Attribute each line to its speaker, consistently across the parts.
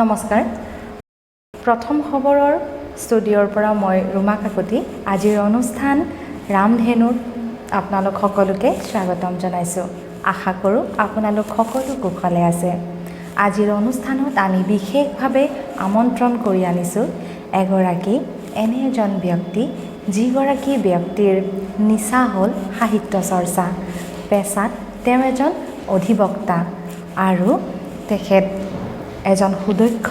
Speaker 1: নমস্কাৰ প্ৰথম খবৰৰ ষ্টুডিঅ'ৰ পৰা মই ৰুমা কাকতি আজিৰ অনুষ্ঠান ৰামধেনুত আপোনালোক সকলোকে স্বাগতম জনাইছোঁ আশা কৰোঁ আপোনালোক সকলো কুশলে আছে আজিৰ অনুষ্ঠানত আমি বিশেষভাৱে আমন্ত্ৰণ কৰি আনিছোঁ এগৰাকী এনে এজন ব্যক্তি যিগৰাকী ব্যক্তিৰ নিচা হ'ল সাহিত্য চৰ্চা পেছাত তেওঁ এজন অধিবক্তা আৰু তেখেত এজন সুদক্ষ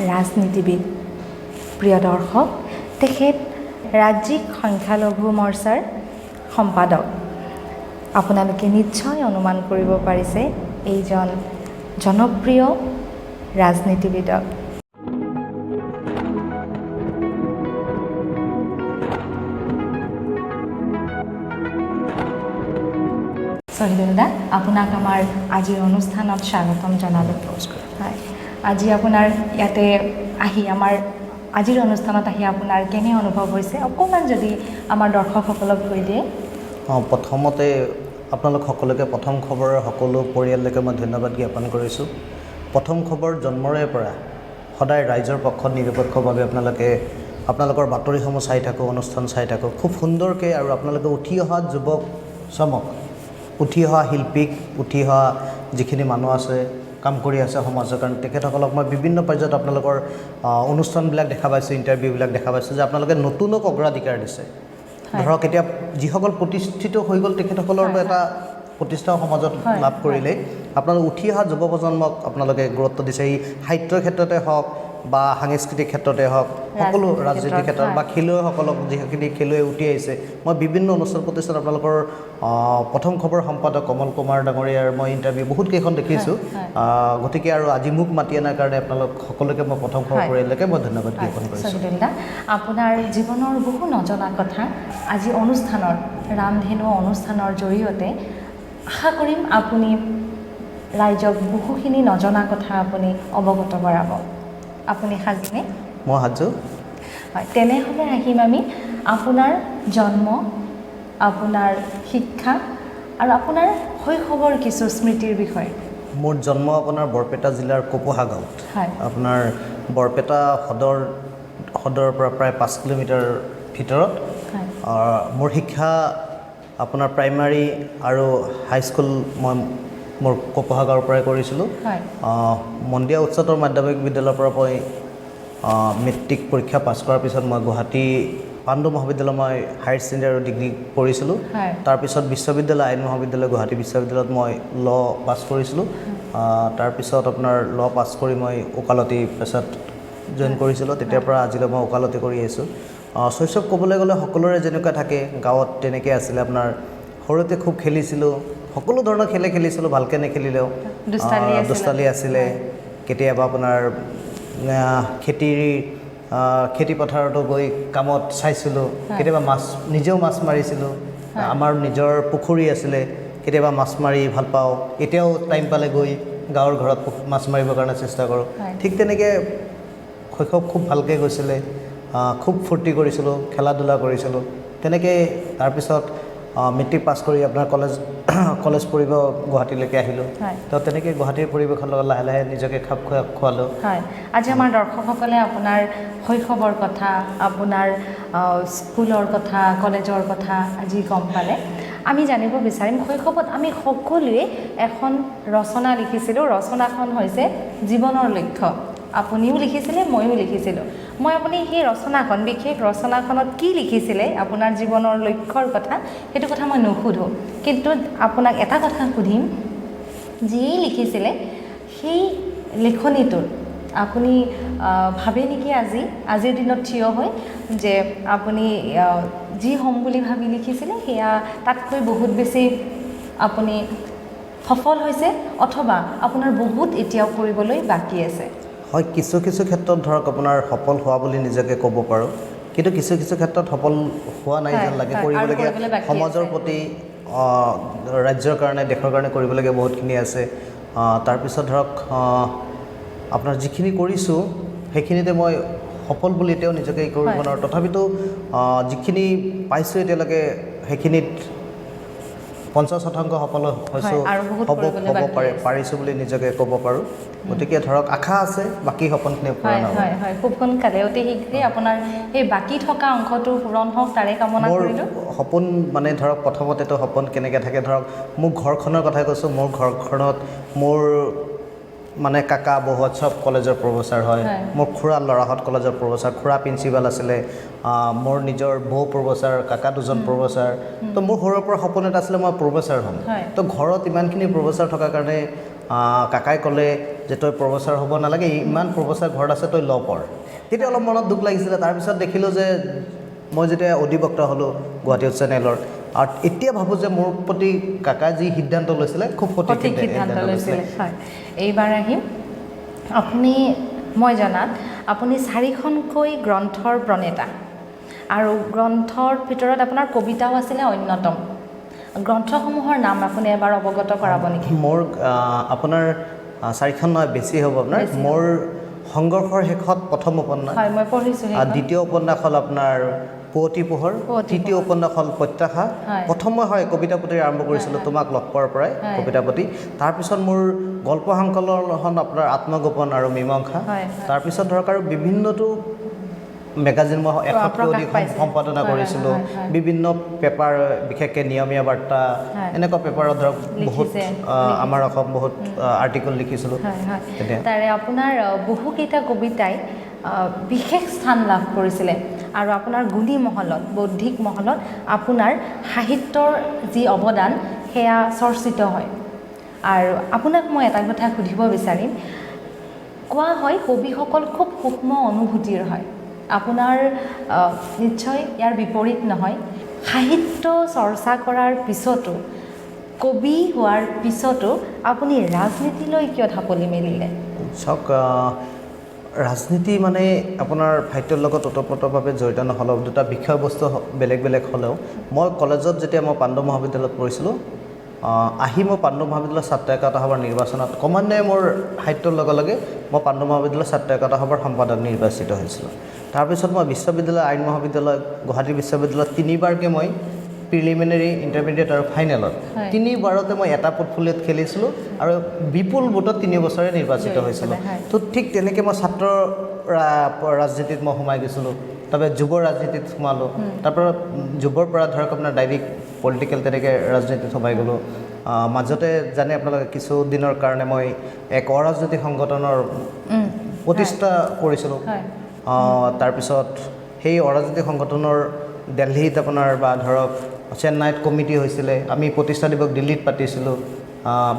Speaker 1: ৰাজনীতিবিদ প্ৰিয় দৰ্শক তেখেত ৰাজ্যিক সংখ্যালঘু মৰ্চাৰ সম্পাদক আপোনালোকে নিশ্চয় অনুমান কৰিব পাৰিছে এইজন জনপ্ৰিয় ৰাজনীতিবিদক সহিদা আপোনাক আমাৰ আজিৰ অনুষ্ঠানত স্বাগতম জনালোঁ হয় আজি আপোনাৰ ইয়াতে আহি আমাৰ আজিৰ অনুষ্ঠানত আহি আপোনাৰ কেনে অনুভৱ হৈছে অকণমান যদি আমাৰ দৰ্শকসকলক কৈ দিয়ে
Speaker 2: প্ৰথমতে আপোনালোক সকলোকে প্ৰথম খবৰৰ সকলো পৰিয়াললৈকে মই ধন্যবাদ জ্ঞাপন কৰিছোঁ প্ৰথম খবৰ জন্মৰে পৰা সদায় ৰাইজৰ পক্ষত নিৰপেক্ষভাৱে আপোনালোকৰ বাতৰিসমূহ চাই থাকোঁ অনুষ্ঠান চাই থাকোঁ খুব সুন্দৰকৈ আৰু আপোনালোকে উঠি অহা যুৱক চামক উঠি অহা শিল্পীক উঠি অহা যিখিনি মানুহ আছে কাম কৰি আছে সমাজৰ কাৰণে তেখেতসকলক মই বিভিন্ন পৰ্যায়ত আপোনালোকৰ অনুষ্ঠানবিলাক দেখা পাইছোঁ ইণ্টাৰভিউবিলাক দেখা পাইছোঁ যে আপোনালোকে নতুনক অগ্ৰাধিকাৰ দিছে ধৰক এতিয়া যিসকল প্ৰতিষ্ঠিত হৈ গ'ল তেখেতসকলৰ এটা প্ৰতিষ্ঠা সমাজত লাভ কৰিলে আপোনালোক উঠি অহা যুৱ প্ৰজন্মক আপোনালোকে গুৰুত্ব দিছে এই সাহিত্যৰ ক্ষেত্ৰতে হওক বা সাংস্কৃতিক ক্ষেত্ৰতে হওক সকলো ৰাজনীতিৰ ক্ষেত্ৰত বা খেলুৱৈসকলক যিখিনি খেলুৱৈ উঠি আহিছে মই বিভিন্ন অনুষ্ঠান প্ৰতিষ্ঠান আপোনালোকৰ প্ৰথম খবৰ সম্পাদক কমল কুমাৰ ডাঙৰীয়াৰ মই ইণ্টাৰভিউ বহুত কেইখন দেখিছোঁ গতিকে আৰু আজি মোক মাতি অনাৰ কাৰণে আপোনালোক সকলোকে মই প্ৰথম খবৰ পৰিয়াললৈকে মই ধন্যবাদ জ্ঞাপন কৰিছোঁ
Speaker 1: আপোনাৰ জীৱনৰ বহু নজনা কথা আজি অনুষ্ঠানৰ ৰামধেনু অনুষ্ঠানৰ জৰিয়তে আশা কৰিম আপুনি ৰাইজক বহুখিনি নজনা কথা আপুনি অৱগত কৰাব আপুনি সাজুনে
Speaker 2: মই সাজু
Speaker 1: হয় তেনেহ'লে আহিম আমি আপোনাৰ জন্ম আপোনাৰ শিক্ষা আৰু আপোনাৰ শৈশৱৰ কিছু স্মৃতিৰ বিষয়ে
Speaker 2: মোৰ জন্ম আপোনাৰ বৰপেটা জিলাৰ কপোহা গাঁৱত
Speaker 1: হয়
Speaker 2: আপোনাৰ বৰপেটা সদৰৰ পৰা প্ৰায় 5 কিলোমিটাৰ ভিতৰত মোৰ শিক্ষা আপোনাৰ প্ৰাইমাৰী আৰু হাইস্কুল মই মোৰ কপোহা গাঁৱৰ পৰাই কৰিছিলোঁ মন্দিয়া উচ্চতৰ মাধ্যমিক বিদ্যালয়ৰ পৰা মই মেট্ৰিক পৰীক্ষা পাছ কৰাৰ পিছত মই গুৱাহাটী পাণ্ডু মহাবিদ্যালয় মই হায়াৰ ছেকেণ্ডেৰী আৰু ডিগ্ৰী পঢ়িছিলোঁ তাৰপিছত বিশ্ববিদ্যালয় আইন মহাবিদ্যালয় গুৱাহাটী বিশ্ববিদ্যালয়ত মই ল পাছ কৰিছিলোঁ তাৰপিছত আপোনাৰ ল পাছ কৰি মই ওকালতি পেছাত জইন কৰিছিলোঁ তেতিয়াৰ পৰা আজিলৈ মই ওকালতি কৰি আহিছোঁ শৈশৱ ক'বলৈ গ'লে সকলোৰে যেনেকুৱা থাকে গাঁৱত তেনেকৈ আছিলে আপোনাৰ সৰুতে খুব খেলিছিলোঁ সকলো ধৰণৰ খেলে খেলিছিলোঁ ভালকৈ নেখেলিলেও দুষ্টালি আছিলে কেতিয়াবা আপোনাৰ খেতি পথাৰতো গৈ কামত চাইছিলোঁ কেতিয়াবা নিজেও মাছ মাৰিছিলোঁ আমাৰ নিজৰ পুখুৰী আছিলে কেতিয়াবা মাছ মাৰি ভাল পাওঁ এতিয়াও টাইম পালে গৈ গাঁৱৰ ঘৰত মাছ মাৰিবৰ কাৰণে চেষ্টা কৰোঁ ঠিক তেনেকৈ শৈশৱ খুব ভালকৈ গৈছিলে খুব ফূৰ্তি কৰিছিলোঁ খেলা ধূলা কৰিছিলোঁ তেনেকৈ তাৰপিছত মেট্ৰিক পাছ কৰি আপোনাৰ কলেজ পঢ়িব গুৱাহাটীলৈকে আহিলোঁ তো তেনেকৈ গুৱাহাটীৰ পৰিৱেশৰ লগত লাহে লাহে নিজকে খাপ খোৱালোঁ
Speaker 1: হয় আজি আমাৰ দৰ্শকসকলে আপোনাৰ শৈশৱৰ কথা আপোনাৰ স্কুলৰ কথা কলেজৰ কথা আজি গম পালে আমি জানিব বিচাৰিম শৈশৱত আমি সকলোৱে এখন ৰচনা লিখিছিলোঁ ৰচনাখন হৈছে জীৱনৰ লক্ষ্য আপুনিও লিখিছিলে ময়ো লিখিছিলোঁ মই আপুনি সেই ৰচনাখন বিশেষ ৰচনাখনত কি লিখিছিলে আপোনাৰ জীৱনৰ লক্ষ্যৰ কথা সেইটো কথা মই নুসুধোঁ কিন্তু আপোনাক এটা কথা সুধিম যিয়েই লিখিছিলে সেই লিখনিটোৰ আপুনি ভাবে নেকি আজিৰ দিনত থিয় হৈ যে আপুনি যি হ'ম বুলি ভাবি লিখিছিলে সেয়া তাতকৈ বহুত বেছি আপুনি সফল হৈছে অথবা আপোনাৰ বহুত এতিয়াও কৰিবলৈ বাকী আছে
Speaker 2: হয় কিছু ক্ষেত্ৰত ধৰক আপোনাৰ সফল হোৱা বুলি নিজকে ক'ব পাৰোঁ কিন্তু কিছু ক্ষেত্ৰত সফল হোৱা নাই যেন লাগে কৰিবলগীয়া সমাজৰ প্ৰতি ৰাজ্যৰ কাৰণে দেশৰ কাৰণে কৰিবলগীয়া বহুতখিনি আছে তাৰপিছত ধৰক আপোনাৰ যিখিনি কৰিছোঁ সেইখিনিতে মই সফল বুলি এতিয়াও নিজকে কৰিব নোৱাৰোঁ তথাপিতো যিখিনি পাইছোঁ এতিয়ালৈকে সেইখিনিত 50 শতাংশ সফল হৈছোঁ
Speaker 1: আৰু বহুত
Speaker 2: হ'ব
Speaker 1: কৰিবলৈ
Speaker 2: হ'ব
Speaker 1: বাকী আছে।
Speaker 2: পাৰিছোঁ বুলি নিজকে ক'ব পাৰোঁ গতিকে ধৰক আশা আছে বাকী সপোনখিনি পূৰণ
Speaker 1: হয়
Speaker 2: হ'ব
Speaker 1: হয় হয় খুব সোনকালে অতি শীঘ্ৰেই আপোনাৰ এই বাকী থকা অংশটো পূৰণ হওক তাৰে কামনা
Speaker 2: মোৰ
Speaker 1: কৰিলোঁ
Speaker 2: সপোন মানে ধৰক প্ৰথমতেতো সপোন কেনেকৈ থাকে ধৰক মোৰ ঘৰখনৰ কথাই কৈছোঁ মোৰ ঘৰখনত মোৰ মানে কাকা বৌহঁত চব কলেজৰ প্ৰফেচাৰ হয়
Speaker 1: হয়।
Speaker 2: মোৰ খুৰা ল'ৰাহঁত কলেজৰ প্ৰফেচাৰ খুৰা প্ৰিন্সিপাল আছিলে মোৰ নিজৰ বৌ প্ৰফেচাৰ কাকা দুজন প্ৰফেচাৰ তো মোৰ সৰুৰ পৰা সপোন এটা আছিলে মই প্ৰফেচাৰ হ'ম
Speaker 1: হয়।
Speaker 2: তো ঘৰত ইমানখিনি প্ৰফেচাৰ থকাৰ কাৰণে কাকাই ক'লে যে তই প্ৰফেচাৰ হ'ব নালাগে ইমান প্ৰফেচাৰ ঘৰত আছে তই ল পঢ় তেতিয়া অলপ মনত দুখ লাগিছিলে তাৰপিছত দেখিলোঁ যে মই যেতিয়া অধিবক্তা হ'লোঁ গুৱাহাটী উচ্চ ন্যায়ালয়ৰ আৰু এতিয়া ভাবোঁ যে মোৰ প্ৰতি কাকাই যি সিদ্ধান্ত লৈছিলে খুব
Speaker 1: সঠিক সিদ্ধান্ত লৈছিলে হয় এইবাৰ আহিম আপুনি মই জনাত আপুনি 4খনকৈ গ্ৰন্থৰ প্ৰণেতা আৰু গ্ৰন্থৰ ভিতৰত আপোনাৰ কবিতাও আছিলে অন্যতম গ্ৰন্থসমূহৰ নাম আপুনি এবাৰ অৱগত কৰাব নেকি
Speaker 2: মোৰ আপোনাৰ 4খন নহয় বেছি হ'ব আপোনাৰ মোৰ সংঘৰ্ষৰ শেষত প্ৰথম উপন্যাস
Speaker 1: হয় মই পঢ়িছোঁ
Speaker 2: দ্বিতীয় উপন্যাস হ'ল আপোনাৰ পুৱতি পোহৰ তৃতীয় উপন্যাস হ'ল প্ৰত্যাশা প্ৰথম মই কবিতা পুথি আৰম্ভ কৰিছিলোঁ তোমাক লগ পোৱাৰ পৰাই কবিতা পুথি তাৰপিছত মোৰ গল্প সংকলন হ'ল আপোনাৰ আত্মগোপন আৰু মীমাংসা তাৰপিছত ধৰক আৰু বিভিন্নটো মেগাজিন মই 100তকৈ অধিক সম্পাদনা কৰিছিলোঁ বিভিন্ন পেপাৰ বিশেষকৈ নিয়মীয়া বাৰ্তা এনেকুৱা পেপাৰত ধৰক বহুত আমাৰ অসম বহুত আৰ্টিকল লিখিছিলোঁ
Speaker 1: তাৰে আপোনাৰ বহুকেইটা কবিতাই বিশেষ স্থান লাভ কৰিছিলে আৰু আপোনাৰ গুণী মহলত বৌদ্ধিক মহলত আপোনাৰ সাহিত্যৰ যি অৱদান সেয়া চৰ্চিত হয় আৰু আপোনাক মই এটা কথা সুধিব বিচাৰিম কোৱা হয় কবিসকল খুব সূক্ষ্ম অনুভূতিৰ হয় আপোনাৰ নিশ্চয় ইয়াৰ বিপৰীত নহয় সাহিত্য চৰ্চা কৰাৰ পিছতো কবি হোৱাৰ পিছতো আপুনি ৰাজনীতিলৈ কিয় ঢাপলি মেলিলে
Speaker 2: চাওক ৰাজনীতি মানে আপোনাৰ সাহিত্যৰ লগত ওতঃপ্ৰোতভাৱে জড়িত নহ'লেও দুটা বিষয়বস্তু বেলেগ বেলেগ হ'লেও মই কলেজত যেতিয়া মই পাণ্ডু মহাবিদ্যালয়ত পঢ়িছিলোঁ আহি মই পাণ্ডু মহাবিদ্যালয়ৰ ছাত্ৰ একতা সভাৰ নিৰ্বাচনত ক্ৰমান্বয়ে মোৰ সাহিত্যৰ লগে লগে মই পাণ্ডু মহাবিদ্যালয়ৰ ছাত্ৰ একতা সভাৰ সম্পাদক নিৰ্বাচিত হৈছিলোঁ তাৰপিছত মই বিশ্ববিদ্যালয় আইন মহাবিদ্যালয় গুৱাহাটী বিশ্ববিদ্যালয়ত 3বাৰকৈ মই প্ৰিলিমিনাৰী ইণ্টাৰমিডিয়েট আৰু ফাইনেলত 3বাৰতে মই এটা পোৰ্টফলিঅ'ত খেলিছিলোঁ আৰু বিপুল ভোটত 3 বছৰে নিৰ্বাচিত হৈছিলোঁ তো ঠিক তেনেকৈ মই ছাত্ৰ ৰাজনীতিত মই সোমাই গৈছিলোঁ তাৰপৰা যুৱ ৰাজনীতিত সোমালোঁ তাৰপৰা যুৱৰ পৰা ধৰক আপোনাৰ ডাইৰেক্ট পলিটিকেল তেনেকৈ ৰাজনীতিত সোমাই গ'লোঁ মাজতে জানে আপোনালোকে কিছুদিনৰ কাৰণে মই এক অৰাজনৈতিক সংগঠনৰ প্ৰতিষ্ঠা কৰিছিলোঁ তাৰপিছত সেই অৰাজনৈতিক সংগঠনৰ দিল্লীত আপোনাৰ বা ধৰক চেন্নাইত কমিটি হৈছিলে আমি প্ৰতিষ্ঠা দিৱস দিল্লীত পাতিছিলোঁ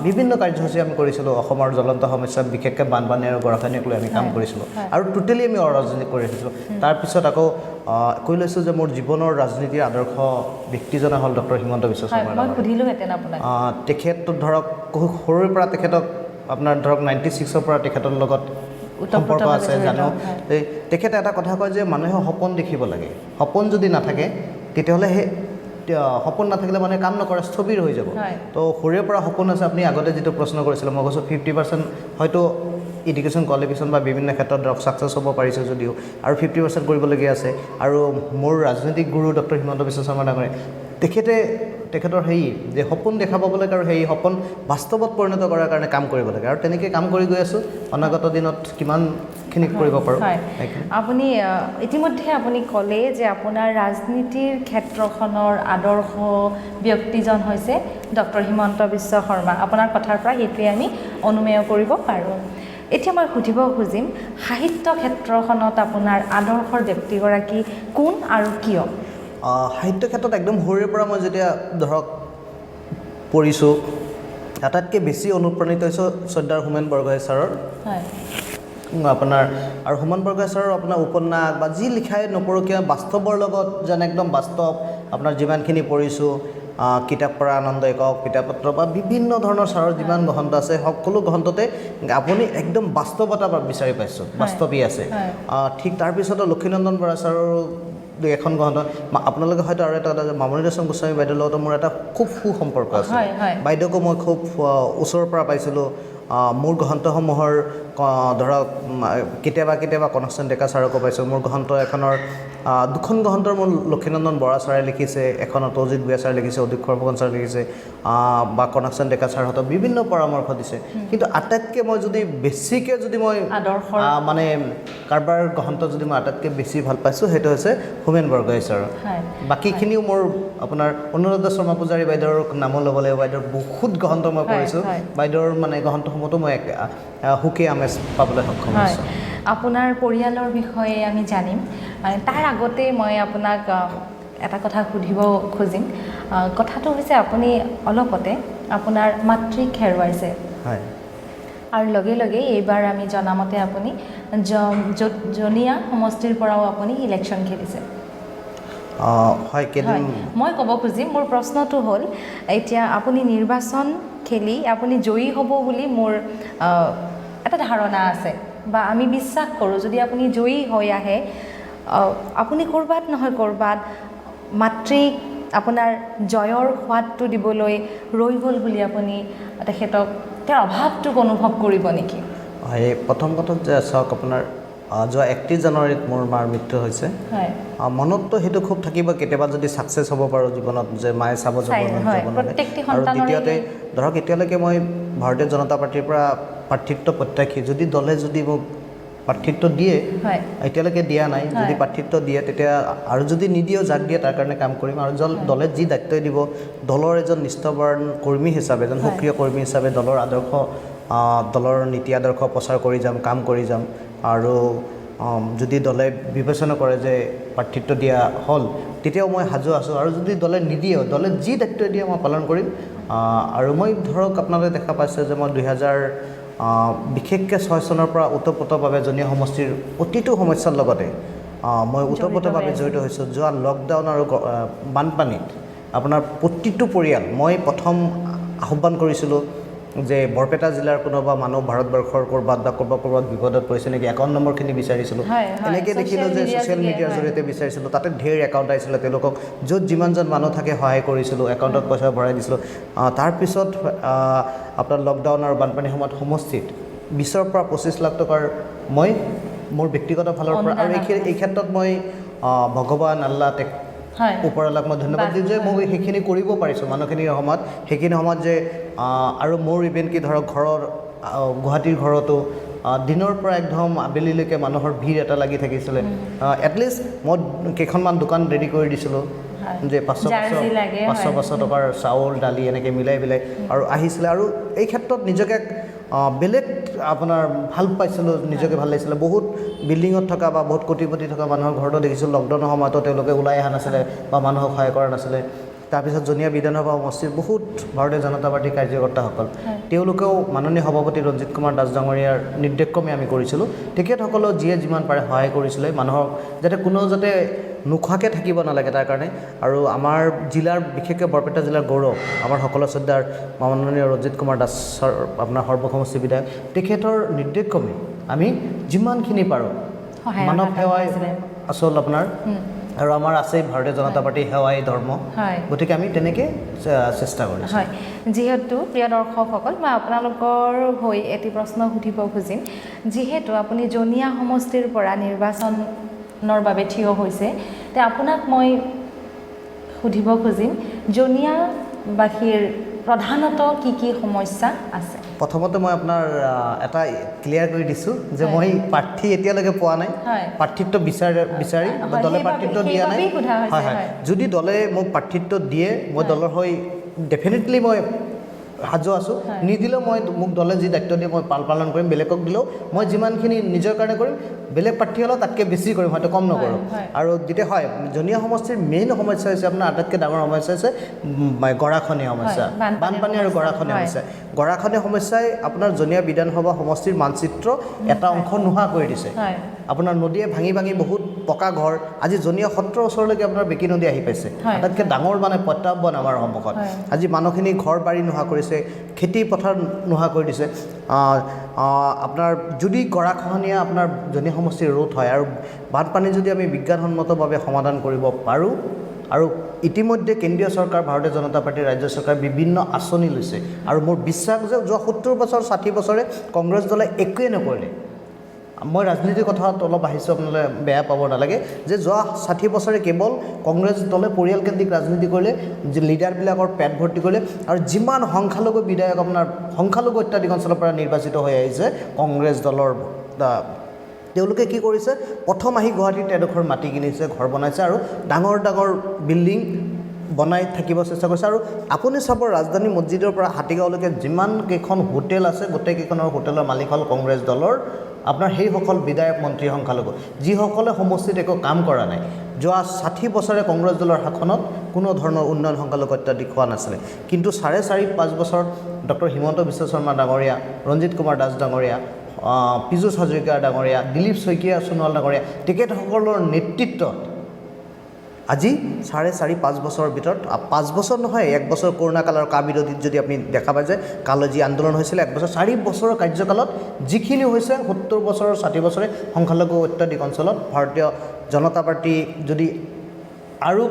Speaker 2: বিভিন্ন কাৰ্যসূচী আমি কৰিছিলোঁ অসমৰ জ্বলন্ত সমস্যা বিশেষকৈ বানপানী আৰু গৰাখহনীয়াক লৈ আমি কাম কৰিছিলোঁ আৰু টোটেলি আমি অৰাজনৈতিক কৰি ৰাখিছিলোঁ তাৰপিছত আকৌ কৈ লৈছোঁ যে মোৰ জীৱনৰ ৰাজনীতিৰ আদৰ্শ ব্যক্তিজনে হ'ল ডক্টৰ হিমন্ত বিশ্ব শৰ্মা তেখেতটো ধৰক সৰুৰে পৰা তেখেতক আপোনাৰ ধৰক 96ৰ পৰা তেখেতৰ লগত সম্পৰ্ক আছে জানো তেখেতে এটা কথা কয় যে মানুহে সপোন দেখিব লাগে সপোন যদি নাথাকে তেতিয়াহ'লে সেই সপোন নাথাকিলে মানে কাম নকৰে স্থবিৰ হৈ যাব তো সৰুৰে পৰা সপোন আছে আপুনি আগতে যিটো প্ৰশ্ন কৰিছিলে মই কৈছোঁ 50% হয়তো এডুকেশ্যন কোৱালিফিকেশ্যন বা বিভিন্ন ক্ষেত্ৰত ধৰক ছাকচেছ হ'ব পাৰিছে যদিও আৰু 50% কৰিবলগীয়া আছে আৰু মোৰ ৰাজনৈতিক গুৰু ডক্টৰ হিমন্ত বিশ্ব শৰ্মা ডাঙৰীয়া তেখেতৰ হেৰি যে সপোন দেখা পাব লাগে আৰু সেই সপোন বাস্তৱত পৰিণত কৰাৰ কাৰণে কাম কৰিব লাগে আৰু তেনেকৈ কাম কৰি গৈ আছোঁ অনাগত দিনত কিমানখিনি কৰিব পাৰোঁ
Speaker 1: আপুনি ইতিমধ্যে আপুনি ক'লে যে আপোনাৰ ৰাজনীতিৰ ক্ষেত্ৰখনৰ আদৰ্শ ব্যক্তিজন হৈছে ডক্টৰ হিমন্ত বিশ্ব শৰ্মা আপোনাৰ কথাৰ পৰা সেইটোৱে আমি অনুমেয় কৰিব পাৰোঁ এতিয়া মই সুধিব খুজিম সাহিত্য ক্ষেত্ৰখনত আপোনাৰ আদৰ্শৰ ব্যক্তিগৰাকী কোন আৰু কিয়
Speaker 2: সাহিত্য ক্ষেত্ৰত একদম সৰুৰে পৰা মই যেতিয়া ধৰক পঢ়িছোঁ আটাইতকৈ বেছি অনুপ্ৰাণিত হৈছোঁ শ্ৰদ্ধাৰ হোমেন বৰগোহাঁই ছাৰৰ আপোনাৰ আৰু হোমেন বৰগোহাঁই ছাৰৰ আপোনাৰ উপন্যাস বা যি লিখাই নপঢ়ো কিয় বাস্তৱৰ লগত যেন একদম বাস্তৱ আপোনাৰ যিমানখিনি পঢ়িছোঁ কিতাপ পঢ়া আনন্দ একক কিতাপপত্ৰ বা বিভিন্ন ধৰণৰ ছাৰৰ যিমান গ্ৰন্থ আছে সকলো গ্ৰন্থতে আপুনি একদম বাস্তৱতা বিচাৰি পাইছোঁ বাস্তৱী আছে ঠিক তাৰপিছতো লক্ষীনন্দন বৰা ছাৰৰ এখন গ্ৰন্থ আপোনালোকে হয়তো আৰু এটা মামণি ৰয়ছম গোস্বামী বাইদেউৰ লগত মোৰ এটা খুব সুসম্পৰ্ক আছে বাইদেউকো মই খুব ওচৰৰ পৰা পাইছিলোঁ মোৰ গ্ৰন্থসমূহৰ ধৰক কেতিয়াবা কেতিয়াবা কনকচন্দ ডেকা ছাৰকো পাইছোঁ। মোৰ গ্ৰন্থ এখনৰ দুখন গ্ৰন্থৰ মোৰ লক্ষীনন্দন বৰা ছাৰে লিখিছে, এখনত অজিত ভূঞা ছাৰে লিখিছে, অধীক্ষৰ ফুকন ছাৰে লিখিছে, বা কনকচন্দ ডেকা ছাৰহঁতক বিভিন্ন পৰামৰ্শ দিছে। কিন্তু আটাইতকৈ মই যদি বেছিকৈ যদি মই মানে কাৰোবাৰ গ্ৰন্থ যদি মই আটাইতকৈ বেছি ভাল পাইছোঁ সেইটো হৈছে হোমেন বৰগোহাঁই ছাৰৰ। বাকীখিনিও মোৰ আপোনাৰ অনুৰাধা শৰ্মা পূজাৰী বাইদেউৰ নামো ল'ব লাগিব। বাইদেউৰ বহুত গ্ৰন্থ মই পঢ়িছোঁ। বাইদেউৰ মানে গ্ৰন্থসমূহতো মই সুকীয়া আমেজ পাবলৈ সক্ষম হৈছোঁ।
Speaker 1: আপোনাৰ পৰিয়ালৰ বিষয়ে আমি জানিম। তাৰ আগতে মই আপোনাক এটা কথা সুধিব খুজিম। কথাটো হৈছে আপুনি অলপতে আপোনাৰ মাতৃক হেৰুৱাইছে।
Speaker 2: হয়।
Speaker 1: আৰু লগে লগে এইবাৰ আমি জনামতে আপুনি জনিয়া সমষ্টিৰ পৰাও আপুনি ইলেকশ্যন খেলিছে।
Speaker 2: হয়, কেইদিন
Speaker 1: মই ক'ব খুজিম, মোৰ প্ৰশ্নটো হ'ল এতিয়া আপুনি নিৰ্বাচন খেলি আপুনি জয়ী হ'ব বুলি মোৰ এটা ধাৰণা আছে বা আমি বিশ্বাস কৰোঁ। যদি আপুনি জয়ী হৈ আহে, আপুনি ক'ৰবাত নহয় ক'ৰবাত মাতৃক আপোনাৰ জয়ৰ সোৱাদটো দিবলৈ ৰৈ গ'ল বুলি আপুনি তেখেতক তেওঁৰ অভাৱটোক অনুভৱ কৰিব নেকি?
Speaker 2: হয়, প্ৰথম কথাত যে চাওক, আপোনাৰ যোৱা 31 জানুৱাৰীত মোৰ মাৰ মৃত্যু হৈছে।
Speaker 1: হয়,
Speaker 2: মনততো সেইটো খুব থাকিব কেতিয়াবা যদি ছাকচেছ হ'ব পাৰোঁ জীৱনত, যে মায়ে চাব যাব
Speaker 1: প্ৰত্যেকটি
Speaker 2: আৰু
Speaker 1: সন্তানৰে
Speaker 2: দ্বিতীয়তে ধৰক এতিয়ালৈকে মই ভাৰতীয় জনতা পাৰ্টীৰ পৰা প্ৰাৰ্থিত্ব প্ৰত্যাশী। যদি দলে যদি মোক প্ৰাৰ্থিত্ব দিয়ে, এতিয়ালৈকে দিয়া নাই, যদি প্ৰাৰ্থিত্ব দিয়ে তেতিয়া, আৰু যদি নিদিয়েও যাক দিয়ে তাৰ কাৰণে কাম কৰিম। আৰু দলে যি দায়িত্ব দিব, দলৰ এজন নিষ্ঠাবান কৰ্মী হিচাপে, এজন সক্ৰিয় কৰ্মী হিচাপে দলৰ আদৰ্শ, দলৰ নীতি আদৰ্শ প্ৰচাৰ কৰি যাম, কাম কৰি যাম। আৰু যদি দলে বিবেচনা কৰে যে প্ৰাৰ্থিত্ব দিয়া হ'ল, তেতিয়াও মই সাজু আছোঁ। আৰু যদি দলে নিদিয়েও, দলে যি দায়িত্ব দিয়ে মই পালন কৰিম। আৰু মই ধৰক আপোনালোকে দেখা পাইছে যে মই বিশেষকৈ 6 চনৰ পৰা ওতঃপ্ৰোতভাৱে জনীয়া সমষ্টিৰ প্ৰতিটো সমস্যাৰ লগতে মই ওতঃপ্ৰোতভাৱে জড়িত হৈছোঁ। যোৱা লকডাউন আৰু বানপানীত আপোনাৰ প্ৰতিটো পৰিয়াল, মই প্ৰথম আহ্বান কৰিছিলোঁ যে বৰপেটা জিলাৰ কোনোবা মানুহ ভাৰতবৰ্ষৰ ক'ৰবাত বা ক'ৰবাত বিপদত পৰিছে নেকি, একাউণ্ট নম্বৰখিনি বিচাৰিছিলোঁ। এনেকৈ দেখিলোঁ যে ছ'চিয়েল মিডিয়াৰ জৰিয়তে বিচাৰিছিলোঁ, তাতে ঢেৰ একাউণ্ট আহিছিলে। তেওঁলোকক য'ত যিমানজন মানুহ থাকে সহায় কৰিছিলোঁ, একাউণ্টত পইচা ভৰাই দিছিলোঁ। তাৰপিছত আপোনাৰ লকডাউন আৰু বানপানীৰ সময়ত সমষ্টিত 20 পৰা 25 লাখ টকাৰ মই মোৰ ব্যক্তিগত ফালৰ পৰা, আৰু এই ক্ষেত্ৰত মই ভগৱান আল্লাহ ওপৰৱালাক মই ধন্যবাদ দিওঁ যে মই সেইখিনি কৰিব পাৰিছোঁ মানুহখিনিৰ সময়ত। সেইখিনি সময়ত যে আৰু মোৰ ইভেন কি ধৰক ঘৰৰ গুৱাহাটীৰ ঘৰতো দিনৰ পৰা একদম আবেলিলৈকে মানুহৰ ভিৰ এটা লাগি থাকিছিলে। এটলিষ্ট মই কেইখনমান দোকান ৰেডি কৰি দিছিলোঁ যে 500 টকাৰ চাউল দালি এনেকৈ মিলাই আৰু আহিছিলে। আৰু এই ক্ষেত্ৰত নিজকে বেলেগ আপোনাৰ ভাল পাইছিলোঁ, নিজকে ভাল লাগিছিলে। বহুত বিল্ডিঙত থকা বা বহুত কোটিপতি থকা মানুহৰ ঘৰতো দেখিছিলোঁ লকডাউনৰ সময়তো তেওঁলোকে ওলাই অহা নাছিলে বা মানুহক সহায় কৰা নাছিলে। তাৰপিছত জনীয়া বিধানসভা সমষ্টিৰ বহুত ভাৰতীয় জনতা পাৰ্টীৰ কাৰ্যকৰ্তাসকল, তেওঁলোকেও মাননীয় সভাপতি ৰঞ্জিত কুমাৰ দাস ডাঙৰীয়াৰ নিৰ্দেশক্ৰমে আমি কৰিছিলোঁ। তেখেতসকলেও যিয়ে যিমান পাৰে সহায় কৰিছিলে মানুহক, যাতে কোনো যাতে নোখোৱাকৈ থাকিব নালাগে তাৰ কাৰণে। আৰু আমাৰ জিলাৰ, বিশেষকৈ বৰপেটা জিলাৰ গৌৰৱ, আমাৰ সকলো শ্ৰদ্ধাৰ মাননীয় ৰঞ্জিত কুমাৰ দাসৰ আপোনাৰ সৰ্বসমষ্টি বিধায়ক, তেখেতৰ নিৰ্দেশক্ৰমে আমি যিমানখিনি পাৰোঁ মানৱ সেৱাই আচল আপোনাৰ, আৰু আমাৰ আছেই ভাৰতীয় জনতা পাৰ্টীৰ সেৱাই ধৰ্ম, গতিকে আমি তেনেকৈ চেষ্টা কৰিছোঁ।
Speaker 1: হয়, যিহেতু প্ৰিয় দৰ্শকসকল, মই আপোনালোকৰ হৈ এটি প্ৰশ্ন সুধিব খুজিম। যিহেতু আপুনি জনীয়া সমষ্টিৰ পৰা নিৰ্বাচনৰ বাবে থিয় হৈছে, তে আপোনাক মই সুধিব খুজিম, জনীয়াবাসীৰ প্ৰধানত কি সমস্যা আছে?
Speaker 2: প্ৰথমতে মই আপোনাৰ এটা ক্লিয়াৰ কৰি দিছোঁ যে মই প্ৰাৰ্থী এতিয়ালৈকে পোৱা নাই, প্ৰাৰ্থিত্ব বিচাৰি দলে প্ৰাৰ্থিত্ব দিয়া নাই। হয়, যদি দলে মোক প্ৰাৰ্থিত্ব দিয়ে মই দলৰ হৈ ডেফিনেটলি মই সাজু আছোঁ। নিদিলেও মোক দলে যি দায়িত্ব দিয়ে মই পালন কৰিম। বেলেগক দিলেও মই যিমানখিনি নিজৰ কাৰণে কৰিম, বেলেগ প্ৰাৰ্থী হ'লেও তাতকৈ বেছি কৰিম, হয়তো কম নকৰোঁ। আৰু যেতিয়া জনীয়া সমষ্টিৰ মেইন সমস্যা হৈছে আপোনাৰ আটাইতকৈ ডাঙৰ সমস্যা হৈছে গৰাখহনীয়া সমস্যা, বানপানী আৰু গৰাখহনীয়া সমস্যা। গৰাখহনীয়া সমস্যাই আপোনাৰ জনীয়া বিধানসভা সমষ্টিৰ মানচিত্ৰ এটা অংশ নোহোৱা কৰি দিছে। আপোনাৰ নদীয়ে ভাঙি বহুত পকা ঘৰ, আজি জনীয়া সত্ৰৰ ওচৰলৈকে আপোনাৰ বেকী নদী আহি পাইছে। আটাইতকৈ ডাঙৰ মানে প্ৰত্যাহ্বান আমাৰ সন্মুখত। আজি মানুহখিনি ঘৰ বাৰী নোহোৱা কৰিছে, খেতি পথাৰ নোহোৱা কৰি দিছে। আপোনাৰ যদি গৰাখহনীয়া আপোনাৰ জনীয়া সমষ্টিৰ ৰোধ হয় আৰু বানপানী যদি আমি বিজ্ঞানসন্মতভাৱে সমাধান কৰিব পাৰোঁ, আৰু ইতিমধ্যে কেন্দ্ৰীয় চৰকাৰ ভাৰতীয় জনতা পাৰ্টীৰ ৰাজ্য চৰকাৰ বিভিন্ন আঁচনি লৈছে আৰু মোৰ বিশ্বাস যে যোৱা 70 বছৰ 60 বছৰে কংগ্ৰেছ দলে একোৱে নকৰিলে মই ৰাজনীতিৰ কথাত অলপ আহিছোঁ আপোনালোকে বেয়া পাব নালাগে যে যোৱা 60 বছৰে কেৱল কংগ্ৰেছ দলে পৰিয়ালকেন্দ্ৰিক ৰাজনীতি কৰিলে যে লিডাৰবিলাকৰ পেট ভৰ্তি কৰিলে আৰু যিমান সংখ্যালঘু বিধায়ক আপোনাৰ সংখ্যালঘু অত্যাধিক অঞ্চলৰ পৰা নিৰ্বাচিত হৈ আহিছে কংগ্ৰেছ দলৰ তেওঁলোকে কি কৰিছে প্ৰথম আহি গুৱাহাটীত এডোখৰ মাটি কিনিছে ঘৰ বনাইছে আৰু ডাঙৰ ডাঙৰ বিল্ডিং বনাই থাকিব চেষ্টা কৰিছে আৰু আপুনি চাব ৰাজধানী মছজিদৰ পৰা হাতীগাঁৱলৈকে যিমান কেইখন হোটেল আছে গোটেইকেইখনৰ হোটেলৰ মালিক হ'ল কংগ্ৰেছ দলৰ আপোনাৰ সেইসকল বিধায়ক মন্ত্ৰী সংখ্যালঘু যিসকলে সমষ্টিত একো কাম কৰা নাই যোৱা 60 বছৰে কংগ্ৰেছ দলৰ শাসনত কোনো ধৰণৰ উন্নয়ন সংখ্যালঘু অত্যাধিক হোৱা নাছিলে কিন্তু 4.5 বছৰত ডক্টৰ হিমন্ত বিশ্ব শৰ্মা ডাঙৰীয়া ৰঞ্জিত কুমাৰ দাস ডাঙৰীয়া পীযুষ হাজৰিকা ডাঙৰীয়া দিলীপ শইকীয়া সোণোৱাল ডাঙৰীয়া তেখেতসকলৰ নেতৃত্বত আজি 4.5 বছৰৰ ভিতৰত 5 বছৰ নহয় 1 বছৰ কৰোণা কালৰ বিৰোধীত যদি আপুনি দেখা পায় যে কালৈ যি আন্দোলন হৈছিলে 1 বছৰ 4 বছৰৰ কাৰ্যকালত যিখিনি হৈছে 70 বছৰৰ 60 বছৰে সংখ্যালঘু অত্যাধিক অঞ্চলত ভাৰতীয় জনতা পাৰ্টি যদি আৰু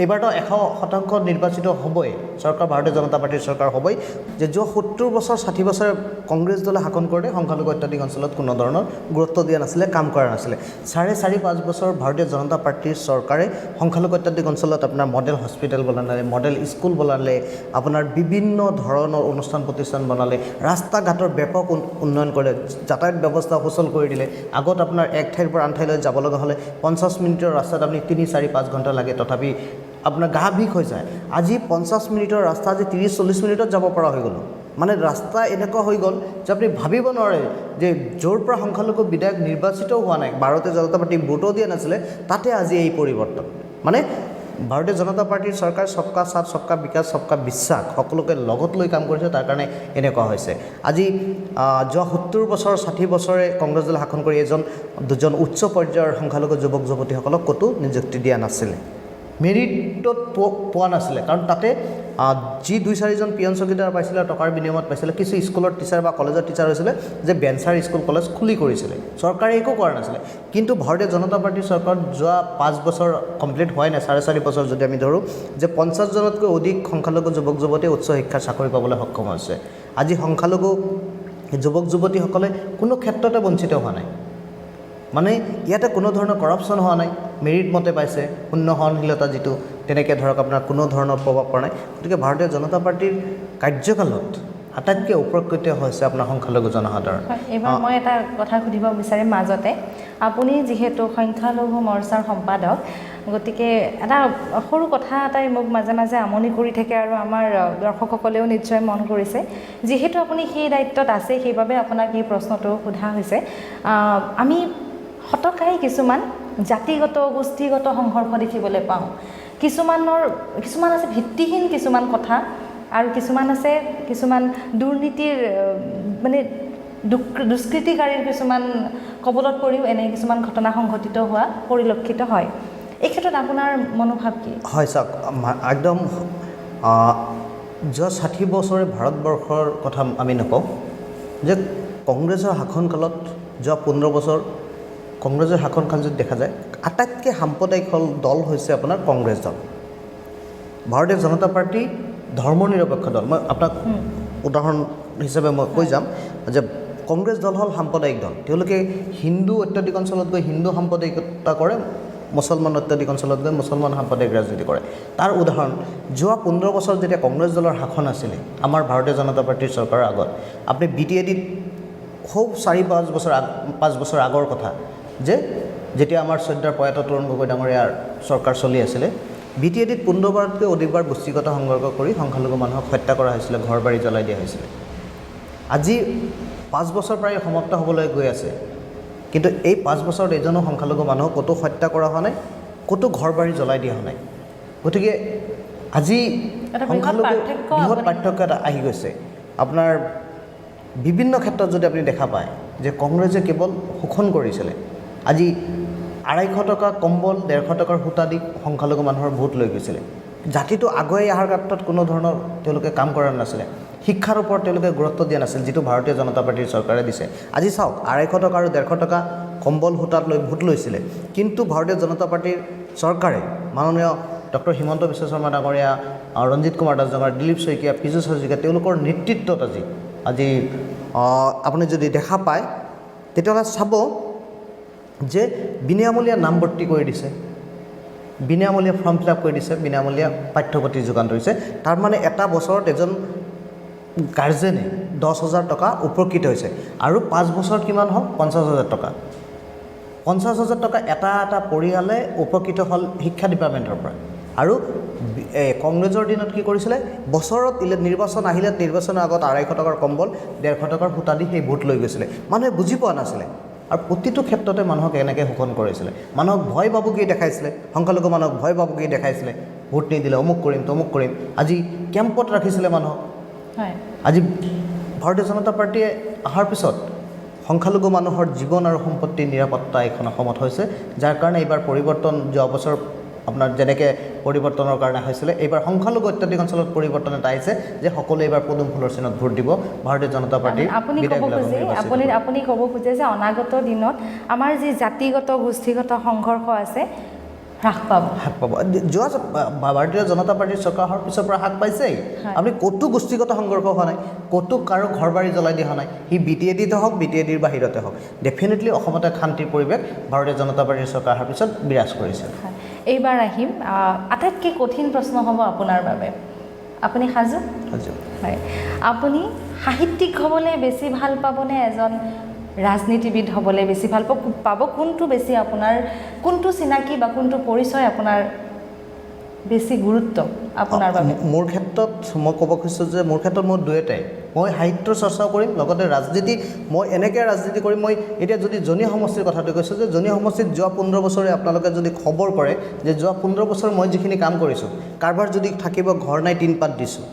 Speaker 2: এইবাৰতো 100% নিৰ্বাচিত হ'বই চৰকাৰ ভাৰতীয় জনতা পাৰ্টিৰ চৰকাৰ হ'বই যে যোৱা 70 বছৰ 60 বছৰে কংগ্ৰেছ দলে শাসন কৰোঁতে সংখ্যালঘু অত্যাধিক অঞ্চলত কোনো ধৰণৰ গুৰুত্ব দিয়া নাছিলে কাম কৰা নাছিলে 4.5 বছৰ ভাৰতীয় জনতা পাৰ্টিৰ চৰকাৰে সংখ্যালঘু অত্যাধিক অঞ্চলত আপোনাৰ মডেল হস্পিটেল বনালে মডেল স্কুল বনালে আপোনাৰ বিভিন্ন ধৰণৰ অনুষ্ঠান প্ৰতিষ্ঠান বনালে ৰাস্তা ঘাটৰ ব্যাপক উন্নয়ন কৰিলে যাতায়াত ব্যৱস্থা সুচল কৰি দিলে আগত আপোনাৰ এক ঠাইৰ পৰা আন ঠাইলৈ যাব লগা হ'লে 50 মিনিটৰ ৰাস্তাত আপুনি 3-4-5 ঘণ্টা লাগে তথাপি আপোনাৰ গা বিষ হৈ যায় আজি 50 মিনিটৰ ৰাস্তা আজি 30-40 মিনিটত যাব পৰা হৈ গ'ল মানে ৰাস্তা এনেকুৱা হৈ গ'ল যে আপুনি ভাবিব নোৱাৰে যে য'ৰ পৰা সংখ্যালঘু বিধায়ক নিৰ্বাচিত হোৱা নাই ভাৰতীয় জনতা পাৰ্টি ভোটো দিয়া নাছিলে তাতে আজি এই পৰিৱৰ্তন মানে ভাৰতীয় জনতা পাৰ্টিৰ চৰকাৰ সবকা সাথ সবকা বিকাশ সবকা বিশ্বাস সকলোকে লগত লৈ কাম কৰিছে তাৰ কাৰণে এনেকুৱা হৈছে আজি যোৱা 70 বছৰ 60 বছৰে কংগ্ৰেছ দলে শাসন কৰি দুজন উচ্চ পৰ্যায়ৰ সংখ্যালঘু যুৱক যুৱতীসকলক ক'তো নিযুক্তি দিয়া নাছিলে মেৰিটত পোৱা নাছিলে কাৰণ তাতে যি 2-4জন পিয়ন চকীদাৰ পাইছিলে টকাৰ বিনিময়ত পাইছিলে কিছু স্কুলৰ টিচাৰ বা কলেজৰ টিচাৰ হৈছিলে যে বেঞ্চাৰ স্কুল কলেজ খুলি কৰিছিলে চৰকাৰে একো কৰা নাছিলে কিন্তু ভাৰতীয় জনতা পাৰ্টিৰ চৰকাৰ যোৱা 5 বছৰ কমপ্লিট হোৱাই নাই 4.5 বছৰ যদি আমি ধৰোঁ যে 50 জনতকৈ অধিক সংখ্যালঘু যুৱক যুৱতীয়ে উচ্চ শিক্ষাৰ চাকৰি পাবলৈ সক্ষম হৈছে আজি সংখ্যালঘু যুৱক যুৱতীসকলে কোনো ক্ষেত্ৰতে বঞ্চিত হোৱা নাই মানে ইয়াতে কোনো ধৰণৰ কৰাপশ্যন হোৱা নাই মেৰিট মতে পাইছে শূন্য সহনশীলতা যিটো তেনেকৈ ধৰক আপোনাৰ কোনো ধৰণৰ প্ৰভাৱ পৰা নাই গতিকে ভাৰতীয় জনতা পাৰ্টিৰ কাৰ্যকালত আটাইতকৈ উপকৃত হৈছে আপোনাৰ সংখ্যালঘু জনসাধাৰণ
Speaker 1: এইবাৰ মই এটা কথা সুধিব বিচাৰিম মাজতে আপুনি যিহেতু সংখ্যালঘু মৰ্চাৰ সম্পাদক গতিকে এটা সৰু কথা এটাই মোক মাজে মাজে আমনি কৰি থাকে আৰু আমাৰ দৰ্শকসকলেও নিশ্চয় মন কৰিছে যিহেতু আপুনি সেই দায়িত্বত আছে সেইবাবে আপোনাক এই প্ৰশ্নটো সোধা হৈছে আমি হতকাই কিছুমান জাতিগত গোষ্ঠীগত সংঘৰ্ষ দেখিবলৈ পাওঁ কিছুমান আছে ভিত্তিহীন কিছুমান কথা আৰু কিছুমান আছে কিছুমান দুৰ্নীতিৰ মানে দুষ্কৃতিকাৰীৰ কিছুমান কবলত পৰিও এনে কিছুমান ঘটনা সংঘটিত হোৱা পৰিলক্ষিত হয় এই ক্ষেত্ৰত আপোনাৰ মনোভাৱ কি
Speaker 2: হয় চাওক একদম যোৱা 60 বছৰে ভাৰতবৰ্ষৰ কথা আমি নকওঁ যে কংগ্ৰেছৰ শাসনকালত যোৱা 15 বছৰ কংগ্ৰেছৰ শাসনকাল যদি দেখা যায় আটাইতকৈ সাম্প্ৰদায়িক দল হৈছে আপোনাৰ কংগ্ৰেছ দল ভাৰতীয় জনতা পাৰ্টি ধৰ্মনিৰপেক্ষ দল মই আপোনাক উদাহৰণ হিচাপে মই কৈ যাম যে কংগ্ৰেছ দল হ'ল সাম্প্ৰদায়িক দল তেওঁলোকে হিন্দু অত্যাধিক অঞ্চলত গৈ হিন্দু সাম্প্ৰদায়িকতা কৰে মুছলমান অত্যাধিক অঞ্চলত গৈ মুছলমান সাম্প্ৰদায়িক ৰাজনীতি কৰে তাৰ উদাহৰণ যোৱা 15 বছৰ যেতিয়া কংগ্ৰেছ দলৰ শাসন আছিলে আমাৰ ভাৰতীয় জনতা পাৰ্টিৰ চৰকাৰৰ আগত আপুনি BTADত খুব 4-5 বছৰ আগৰ কথা যে যেতিয়া আমাৰ শ্ৰদ্ধাৰ প্ৰয়াত তৰুণ গগৈ ডাঙৰীয়াৰ চৰকাৰ চলি আছিলে BTADত 15বাৰতকৈ অধিকবাৰ গোষ্ঠীগত সংঘৰ্ষ কৰি সংখ্যালঘু মানুহক হত্যা কৰা হৈছিলে ঘৰ বাৰী জ্বলাই দিয়া হৈছিলে আজি 5 বছৰ প্ৰায় সমাপ্ত হ'বলৈ গৈ আছে কিন্তু এই 5 বছৰত এজনো সংখ্যালঘু মানুহক ক'তো হত্যা কৰা হোৱা নাই ক'তো ঘৰ বাৰী জ্বলাই দিয়া হোৱা নাই গতিকে আজি সংখ্যালঘু বৃহৎ পাৰ্থক্য এটা আহি গৈছে আপোনাৰ বিভিন্ন ক্ষেত্ৰত যদি আপুনি দেখা পায় যে কংগ্ৰেছে কেৱল শোষণ কৰিছিলে আজি 250 টকা কম্বল 150 টকাৰ সূতা দি সংখ্যালঘু মানুহৰ ভোট লৈ গৈছিলে জাতিটো আগুৱাই অহাৰ ক্ষেত্ৰত কোনো ধৰণৰ তেওঁলোকে কাম কৰা নাছিলে শিক্ষাৰ ওপৰত তেওঁলোকে গুৰুত্ব দিয়া নাছিল যিটো ভাৰতীয় জনতা পাৰ্টিৰ চৰকাৰে দিছে আজি চাওক 250 টকা আৰু 150 টকা কম্বল সূতাত লৈ ভোট লৈছিলে কিন্তু ভাৰতীয় জনতা পাৰ্টিৰ চৰকাৰে মাননীয় ডক্টৰ হিমন্ত বিশ্ব শৰ্মা ডাঙৰীয়া, ৰঞ্জিত কুমাৰ দাস ডাঙৰীয়া, দিলীপ শইকীয়া, পীযুষ হাজৰিকা, তেওঁলোকৰ নেতৃত্বত আজি আপুনি যদি দেখা পায় তেতিয়াহ'লে চাব যে বিনামূলীয়া নামভৰ্তি কৰি দিছে, বিনামূলীয়া ফৰ্ম ফিল আপ কৰি দিছে, বিনামূলীয়া পাঠ্যপুথি যোগান ধৰিছে। তাৰমানে এটা বছৰত এজন গাৰ্জেনে 10,000 টকা উপকৃত হৈছে আৰু 5 বছৰ কিমান হ'ল 50,000 টকা। 50,000 টকা এটা এটা পৰিয়ালে উপকৃত হ'ল শিক্ষা ডিপাৰ্টমেণ্টৰ পৰা। আৰু কংগ্ৰেছৰ দিনত কি কৰিছিলে, বছৰত নিৰ্বাচন আহিলে নিৰ্বাচনৰ আগত 250 টকাৰ কম্বল, 150 টকাৰ সূতা দি সেই ভোট লৈ গৈছিলে। মানুহে বুজি পোৱা নাছিলে আৰু প্ৰতিটো ক্ষেত্ৰতে মানুহক এনেকৈ শোষণ কৰিছিলে। মানুহক ভয় বাবুকি দেখাইছিলে, সংখ্যালঘু মানুহক ভয় বাবুকি দেখাইছিলে, ভোট নিদিলে অমুক কৰিম তমুক কৰিম। আজি কেম্পত ৰাখিছিলে মানুহক। আজি ভাৰতীয় জনতা পাৰ্টীয়ে অহাৰ পিছত সংখ্যালঘু মানুহৰ জীৱন আৰু সম্পত্তিৰ নিৰাপত্তা এখন অসমত হৈছে, যাৰ কাৰণে এইবাৰ পৰিৱৰ্তন যোৱা বছৰ আপোনাৰ যেনেকৈ পৰিৱৰ্তনৰ কাৰণে হৈছিলে, এইবাৰ সংখ্যালঘু অত্যাধিক অঞ্চলত পৰিৱৰ্তন এটা আহিছে যে সকলোৱে এইবাৰ পদুম ফুলৰ চিনত ভোট দিব ভাৰতীয় জনতা পাৰ্টীৰ।
Speaker 1: আপুনি ক'ব খোজে যে অনাগত দিনত আমাৰ যি জাতিগত গোষ্ঠীগত সংঘৰ্ষ আছে হ্ৰাস পাব।
Speaker 2: যোৱা ভাৰতীয় জনতা পাৰ্টীৰ চৰকাৰ হোৱাৰ পিছৰ পৰা হ্ৰাস পাইছেই। আপুনি ক'তো গোষ্ঠীগত সংঘৰ্ষ হোৱা নাই, ক'তো কাৰো ঘৰ বাৰী জ্বলাই দিয়া হোৱা নাই। সি BTADতে হওক BTADৰ বাহিৰতে হওক, ডেফিনেটলি অসমতে শান্তিৰ পৰিৱেশ ভাৰতীয় জনতা পাৰ্টীৰ চৰকাৰ অহাৰ পিছত বিৰাজ কৰিছে।
Speaker 1: এইবাৰ আহিম, আটাইতকৈ কঠিন প্ৰশ্ন হ'ব আপোনাৰ বাবে। আপুনি সাজু? হয়। আপুনি সাহিত্যিক হ'বলৈ বেছি ভাল পাবনে এজন ৰাজনীতিবিদ হ'বলৈ বেছি ভাল পাব? কোনটো বেছি আপোনাৰ, কোনটো চিনাকি বা কোনটো পৰিচয় আপোনাৰ বেছি গুৰুত্ব আপোনাৰ বাবে?
Speaker 2: মোৰ ক্ষেত্ৰত মই ক'ব খুজিছোঁ যে মোৰ ক্ষেত্ৰত মোৰ দুয়োটাই। মই সাহিত্যৰ চৰ্চাও কৰিম, লগতে ৰাজনীতি মই এনেকৈ ৰাজনীতি কৰিম। মই এতিয়া যদি জনি সমষ্টিৰ কথাটো কৈছোঁ যে জনি সমষ্টিত যোৱা 15 বছৰে আপোনালোকে যদি খবৰ কৰে যে যোৱা 15 বছৰ মই যিখিনি কাম কৰিছোঁ, কাৰোবাৰ যদি থাকিব ঘৰ নাই 3 পাত দিছোঁ,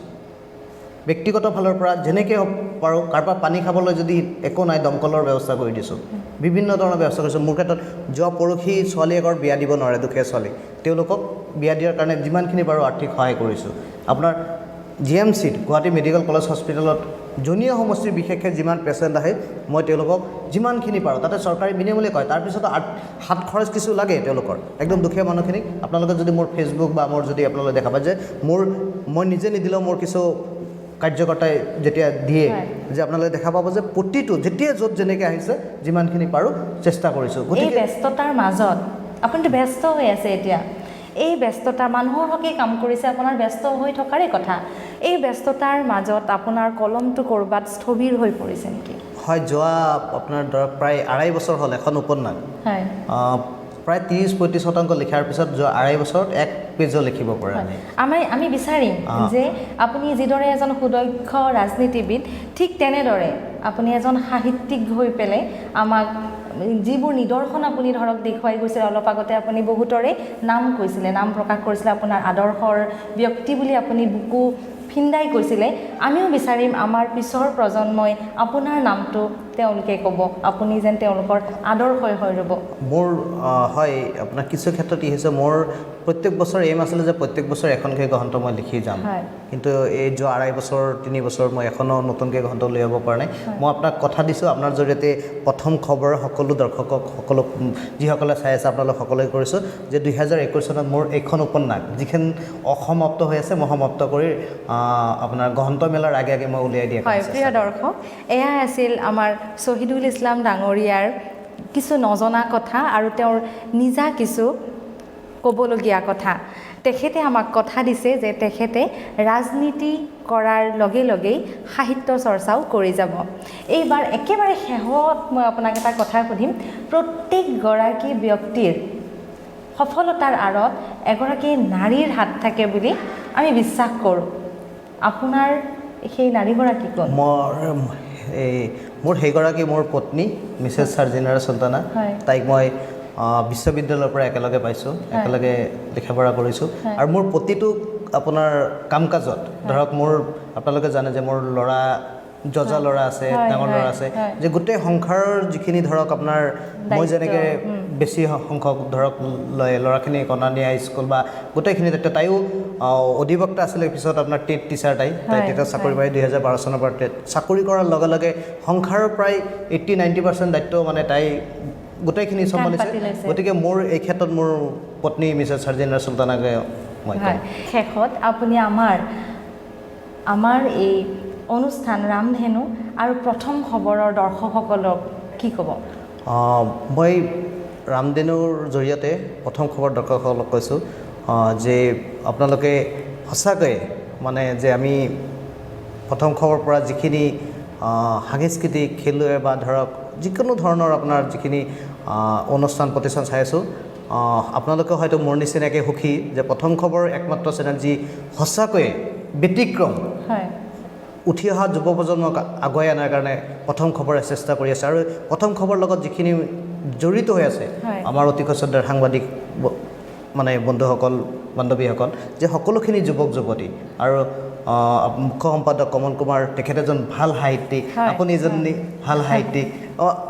Speaker 2: ব্যক্তিগত ফালৰ পৰা যেনেকৈ পাৰোঁ, কাৰোবাৰ পানী খাবলৈ যদি একো নাই দমকলৰ ব্যৱস্থা কৰি দিছোঁ, বিভিন্ন ধৰণৰ ব্যৱস্থা কৰিছোঁ। মোৰ ক্ষেত্ৰত যোৱা পৰহি ছোৱালী এগৰ বিয়া দিব নোৱাৰে, দুখীয়া ছোৱালী, তেওঁলোকক বিয়া দিয়াৰ কাৰণে যিমানখিনি পাৰোঁ আৰ্থিক সহায় কৰিছোঁ। আপোনাৰ GMCত গুৱাহাটী মেডিকেল কলেজ হস্পিটেলত জনীয়া সমষ্টিৰ বিশেষকৈ যিমান পেচেণ্ট আহে মই তেওঁলোকক যিমানখিনি পাৰোঁ, তাতে চৰকাৰী বিনামূলীয়া কয়, তাৰপিছত হাত খৰচ কিছু লাগে তেওঁলোকৰ, একদম দুখীয়া মানুহখিনিক। আপোনালোকে যদি মোৰ ফেচবুক বা মোৰ যদি আপোনালোকে দেখা পায় যে মই নিজে নিদিলেও মোৰ কিছু কাৰ্যকৰ্তাই যেতিয়া দিয়ে যে আপোনালোকে দেখা পাব যে প্ৰতিটো যেতিয়া য'ত যেনেকৈ আহিছে যিমানখিনি পাৰোঁ চেষ্টা কৰিছোঁ।
Speaker 1: এই ব্যস্ততাৰ মাজত আপুনিতো ব্যস্ত হৈ আছে এতিয়া, এই ব্যস্ততা মানুহৰ হকে কাম কৰিছে, আপোনাৰ ব্যস্ত হৈ থকাৰে কথা। এই ব্যস্ততাৰ মাজত আপোনাৰ কলমটো ক'ৰবাত স্থবিৰ হৈ পৰিছে নেকি?
Speaker 2: হয়, যোৱা আপোনাৰ ধৰক প্ৰায় 2.5 বছৰ হ'ল এখন উপন্যাস, হয়, প্ৰায় 30-35% লিখাৰ পিছত যোৱা 2.5 বছৰত 1 পেজো লিখিব পৰা নাই। আমি বিচাৰিম যে আপুনি যিদৰে এজন সুদক্ষ ৰাজনীতিবিদ, ঠিক তেনেদৰে আপুনি এজন সাহিত্যিক হৈ পেলাই আমাক যিবোৰ নিদৰ্শন আপুনি ধৰক দেখুৱাই গৈছিলে, অলপ আগতে আপুনি বহুতৰে নাম কৈছিলে, নাম প্ৰকাশ কৰিছিলে, আপোনাৰ আদৰ্শৰ ব্যক্তি বুলি আপুনি বুকু ফিন্দাই কৈছিলে। আমিও বিচাৰিম আমাৰ পিছৰ প্ৰজন্মই আপোনাৰ নামটো তেওঁলোকে ক'ব, আপুনি যেন তেওঁলোকৰ আদৰ্শই হৈ ৰ'ব। মোৰ হয়, আপোনাৰ কিছু ক্ষেত্ৰত ই হৈছে, মোৰ প্ৰত্যেক বছৰ এইম আছিলে যে প্ৰত্যেক বছৰ এখনকৈ গ্ৰন্থ মই লিখি যাম, কিন্তু এই যোৱা 2.5 বছৰ 3 বছৰ মই এখনো নতুনকৈ গ্ৰন্থ লৈ আহিব পৰা নাই। মই আপোনাক কথা দিছোঁ, আপোনাৰ জৰিয়তে প্ৰথম খবৰ সকলো দৰ্শকক, সকলো যিসকলে চাই আছে আপোনালোক সকলোকে কৰিছোঁ যে 2021 চনত মোৰ এইখন উপন্যাস যিখন অসমাপ্ত হৈ আছে মই সমাপ্ত কৰি আপোনাৰ গ্ৰন্থমেলাৰ আগে আগে মই উলিয়াই দিয়া।
Speaker 1: হয়, প্ৰিয় দৰ্শক, এয়া আছিল আমাৰ শ্বহীদুল ইছলাম ডাঙৰীয়াৰ কিছু নজনা কথা আৰু তেওঁৰ নিজা কিছু ক'বলগীয়া কথা। তেখেতে আমাক কথা দিছে যে তেখেতে ৰাজনীতি কৰাৰ লগে লগেই সাহিত্য চৰ্চাও কৰি যাব। এইবাৰ একেবাৰে শেষত মই আপোনাক এটা কথা সুধিম, প্ৰত্যেকগৰাকী ব্যক্তিৰ সফলতাৰ আঁৰত এগৰাকী নাৰীৰ হাত থাকে বুলি আমি বিশ্বাস কৰোঁ। আপোনাৰ সেই নাৰীগৰাকী কোন?
Speaker 2: মোৰ সেইগৰাকী মোৰ পত্নী মিছেছ ছাৰ্জিনাৰা চুলতানা। তাইক মই বিশ্ববিদ্যালয়ৰ পৰা একেলগে পাইছোঁ, একেলগে লিখা পঢ়া কৰিছোঁ। আৰু মোৰ প্ৰতিটো আপোনাৰ কাম কাজত ধৰক মোৰ আপোনালোকে জানে যে মোৰ ল'ৰা যজা ল'ৰা আছে, ডাঙৰ ল'ৰা আছে, যে গোটেই সংসাৰৰ যিখিনি ধৰক আপোনাৰ মই যেনেকৈ বেছি সংখ্যক ধৰক ল'ৰাখিনি কণা নিয়া স্কুল বা গোটেইখিনি দায়িত্ব, তাইও অধিবক্তা আছিলে, পিছত আপোনাৰ টেট টিচাৰ, তাই তেতিয়া চাকৰি পাই 2012 চনৰ পৰা চাকৰি কৰাৰ লগে লগে সংসাৰৰ প্ৰায় 80-90% দায়িত্ব মানে তাই গোটেইখিনি চম্ভালিছে। গতিকে মোৰ এই ক্ষেত্ৰত মোৰ পত্নী মিছেছ ছাৰ্জিনাৰা চুলতানাকে মই
Speaker 1: হয় শেষত আপুনি আমাৰ এই অনুষ্ঠান ৰামধেনু আৰু প্ৰথম খবৰৰ দৰ্শকসকলক কি ক'ব
Speaker 2: মই ৰামধেনুৰ জৰিয়তে প্ৰথম খবৰ দৰ্শকসকলক কৈছোঁ যে আপোনালোকে সঁচাকৈ মানে যে আমি প্ৰথম খবৰৰ পৰা যিখিনি সাংস্কৃতিক খেলুৱৈ বা ধৰক যিকোনো ধৰণৰ আপোনাৰ যিখিনি অনুষ্ঠান প্ৰতিষ্ঠান চাই আছোঁ আপোনালোকে হয়তো মোৰ নিচিনাকৈ সুখী যে প্ৰথম খবৰ একমাত্ৰ চেনেল যি সঁচাকৈয়ে ব্যতিক্ৰম
Speaker 1: হয়
Speaker 2: উঠি অহা যুৱ প্ৰজন্মক আগুৱাই অনাৰ কাৰণে প্ৰথম খবৰে চেষ্টা কৰি আছে আৰু প্ৰথম খবৰৰ লগত যিখিনি জড়িত হৈ আছে আমাৰ অতিকৈ শ্ৰদ্ধাৰ সাংবাদিক মানে বন্ধুসকল বান্ধৱীসকল যে সকলোখিনি যুৱক যুৱতী আৰু মুখ্য সম্পাদক কমল কুমাৰ তেখেত এজন ভাল সাহিত্যিক আপুনি এজন ভাল সাহিত্যিক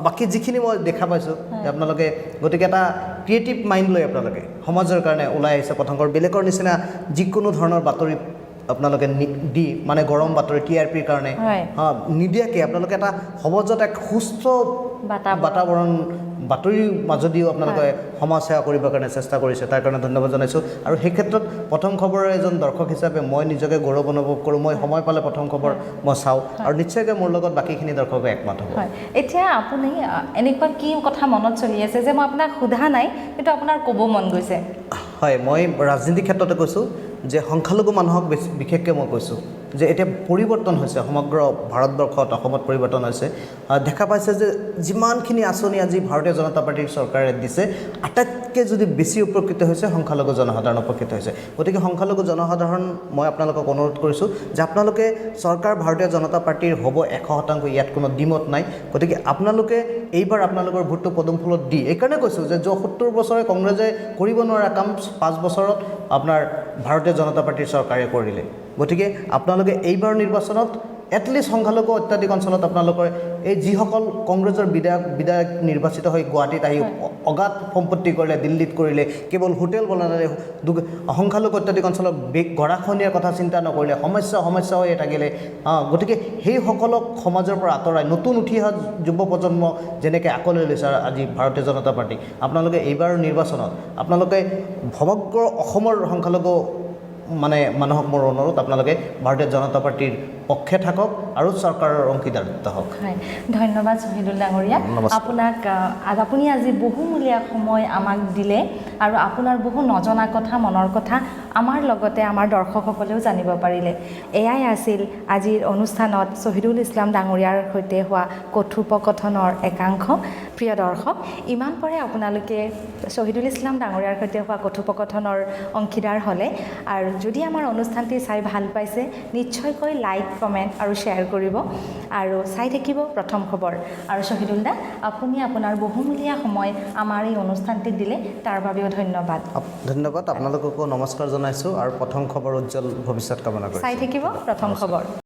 Speaker 2: বাকী যিখিনি মই দেখা পাইছোঁ যে আপোনালোকে গতিকে এটা ক্ৰিয়েটিভ মাইণ্ড লৈ আপোনালোকে সমাজৰ কাৰণে ওলাই আহিছে প্ৰথম খবৰ বেলেগৰ নিচিনা যিকোনো ধৰণৰ বাতৰি আপোনালোকে দি মানে গৰম বাতৰি TRPৰ কাৰণে নিদিয়াকৈ আপোনালোকে এটা সমাজত এক সুস্থ বাতাবৰণ বাতৰিৰ মাজদিও আপোনালোকে সমাজ সেৱা কৰিবৰ কাৰণে চেষ্টা কৰিছে তাৰ কাৰণে ধন্যবাদ জনাইছোঁ আৰু সেই ক্ষেত্ৰত প্ৰথম খবৰৰ এজন দৰ্শক হিচাপে মই নিজকে গৌৰৱ অনুভৱ কৰোঁ মই সময় পালে প্ৰথম খবৰ মই চাওঁ আৰু নিশ্চয়কৈ মোৰ লগত বাকীখিনি দৰ্শকে একমত হ'ব
Speaker 1: এতিয়া আপুনি এনেকুৱা কি কথা মনত চলি আছে যে মই আপোনাক সোধা নাই কিন্তু আপোনাৰ ক'ব মন গৈছে
Speaker 2: হয় মই ৰাজনীতিৰ ক্ষেত্ৰতে কৈছোঁ যে সংখ্যালঘু মানুহক বিশেষকৈ মই কৈছোঁ যে এতিয়া পৰিৱৰ্তন হৈছে সমগ্ৰ ভাৰতবৰ্ষত অসমত পৰিৱৰ্তন হৈছে দেখা পাইছে যে যিমানখিনি আঁচনি আজি ভাৰতীয় জনতা পাৰ্টীৰ চৰকাৰে দিছে আটাইতকৈ যদি বেছি উপকৃত হৈছে সংখ্যালঘু জনসাধাৰণ উপকৃত হৈছে গতিকে সংখ্যালঘু জনসাধাৰণ মই আপোনালোকক অনুৰোধ কৰিছোঁ যে আপোনালোকে চৰকাৰ ভাৰতীয় জনতা পাৰ্টীৰ হ'ব 100% ইয়াত কোনো দ্বিমত নাই গতিকে আপোনালোকে এইবাৰ আপোনালোকৰ ভোটটো পদুম ফুলত দি এইকাৰণে কৈছোঁ যে 70 বছৰে কংগ্ৰেছে কৰিব নোৱাৰা কাম 5 বছৰত আপোনাৰ ভাৰতীয় জনতা পাৰ্টীৰ চৰকাৰে কৰিলে গতিকে আপোনালোকে এইবাৰ নিৰ্বাচনত এটলিষ্ট সংখ্যালঘু অত্যাধিক অঞ্চলত আপোনালোকৰ এই যিসকল কংগ্ৰেছৰ বিধায়ক নিৰ্বাচিত হৈ গুৱাহাটীত আহি অগাধ সম্পত্তি কৰিলে দিল্লীত কৰিলে কেৱল হোটেল বনালে সংখ্যালঘু অত্যাধিক অঞ্চলত গৰাখহনীয়াৰ কথা চিন্তা নকৰিলে সমস্যা হৈ থাকিলে গতিকে সেইসকলক সমাজৰ পৰা আঁতৰাই নতুন উঠি অহা যুৱ প্ৰজন্ম যেনেকৈ আকোৱালি লৈছে আজি ভাৰতীয় জনতা পাৰ্টি আপোনালোকে এইবাৰ নিৰ্বাচনত আপোনালোকে সমগ্ৰ অসমৰ সংখ্যালঘু মানে মানুহক মোৰ অনুৰোধ আপোনালোকে ভাৰতীয় জনতা পাৰ্টীৰ পক্ষে থাকক আৰু চৰকাৰৰ অংশীদাৰিত্ব হওক
Speaker 1: ধন্যবাদ শহীদুল ডাঙৰীয়া আপোনাক আপুনি আজি বহুমূলীয়া সময় আমাক দিলে আৰু আপোনাৰ বহু নজনা কথা মনৰ কথা আমাৰ লগতে আমাৰ দৰ্শকসকলেও জানিব পাৰিলে এয়াই আছিল আজিৰ অনুষ্ঠানত শহীদুল ইছলাম ডাঙৰীয়াৰ সৈতে হোৱা কথোপকথনৰ একাংশ প্ৰিয় দৰ্শক ইমান পৰে আপোনালোকে শহীদুল ইছলাম ডাঙৰীয়াৰ সৈতে হোৱা কথোপকথনৰ অংশীদাৰ হ'লে আৰু যদি আমাৰ অনুষ্ঠানটি চাই ভাল পাইছে নিশ্চয়কৈ লাইক কমেণ্ট আৰু শ্বেয়াৰ কৰিব আৰু চাই থাকিব প্ৰথম খবৰ আৰু শহীদুল দা আপুনি আপোনাৰ বহুমূলীয়া সময় আমাৰ এই অনুষ্ঠানটিত দিলে তাৰ বাবেও ধন্যবাদ
Speaker 2: আপোনালোককো নমস্কাৰ জনাইছোঁ আৰু প্ৰথম খবৰ উজ্জ্বল ভৱিষ্যত কামনা কৰিছোঁ
Speaker 1: চাই থাকিব প্ৰথম খবৰ